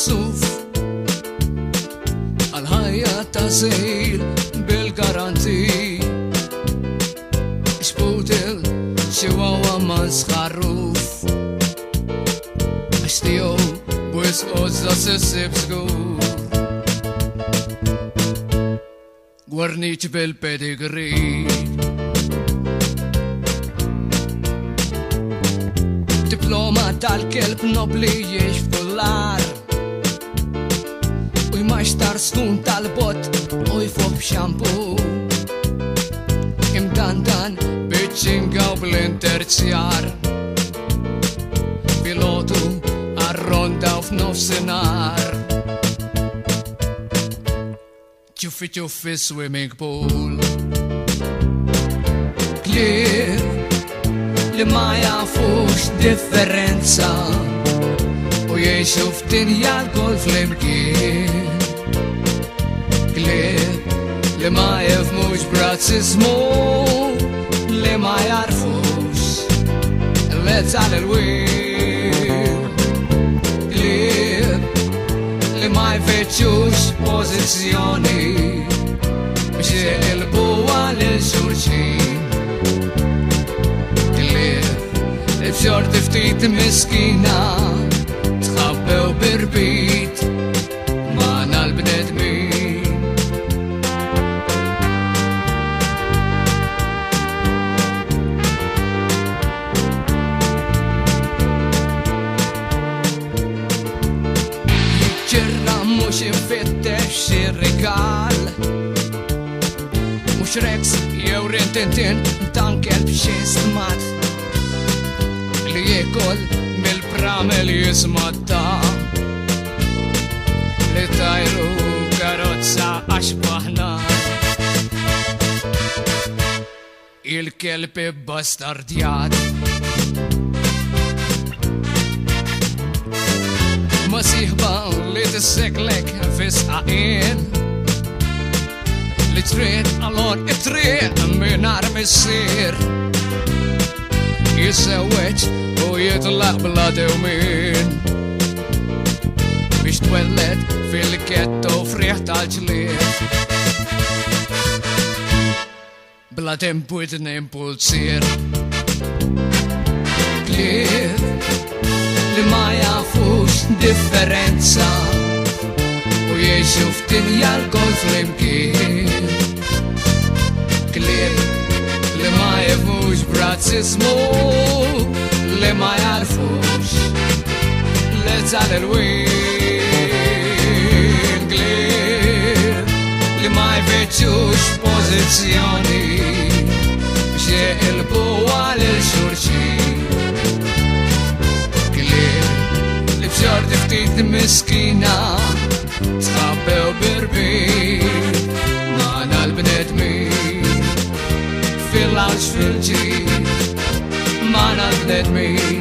maħsuf għal-ħajja ta' sejl bil-garanti xputil xiwawa man sħarruf għaxtijow bwis ozza s-sib zgur gwarniċ bil-pedigri diploma tal-kelb nobli jiex f'kullar u jmaxtar skun tal-bot u jfob xampu imdandan bitxinga u bl-interzjar pilotu arronda u f'nofsinar ċuffi swimming pool Klieb li ma jafux differenza u jiexu f'dinja l-kol fl-imkien Klieb li ma jifmux b'razzizmu li ma jarfux l-lezza l-wil Klieb li ma jfeċux pozizjoni biex jilbu għal-xurxin Klieb li b'xorti ftit miskina tħabbew birbit maħna l-bnedmin mux infittex xir-rikal mux Rex jew rintintin dan kelb xi stmat li jekol mill-pramel jismatta li tajru karozza għax paħna il-kelb ibbastardjat ma siħba li tisseklek fisqaqin li trid għallon it-triq minar missir jisewweċ u jitlaq bla dewmin biex twelled fil-ketto friħ tal-ġlied bla tempu id-nimpulsir Klieb li ma jafux differenza u jiexu f'dinja l-kol fl-imkien Klieb li ma jafux b'razzizmu li ma jarfux l-ezza l-wil Klieb li ma jfeċux pozizjoni biex jilbu għal-xurxin b'xorti ftit miskina tħabbew birbit maħna l-bnedmin fil-għawx fil-ġid maħna l-bnedmin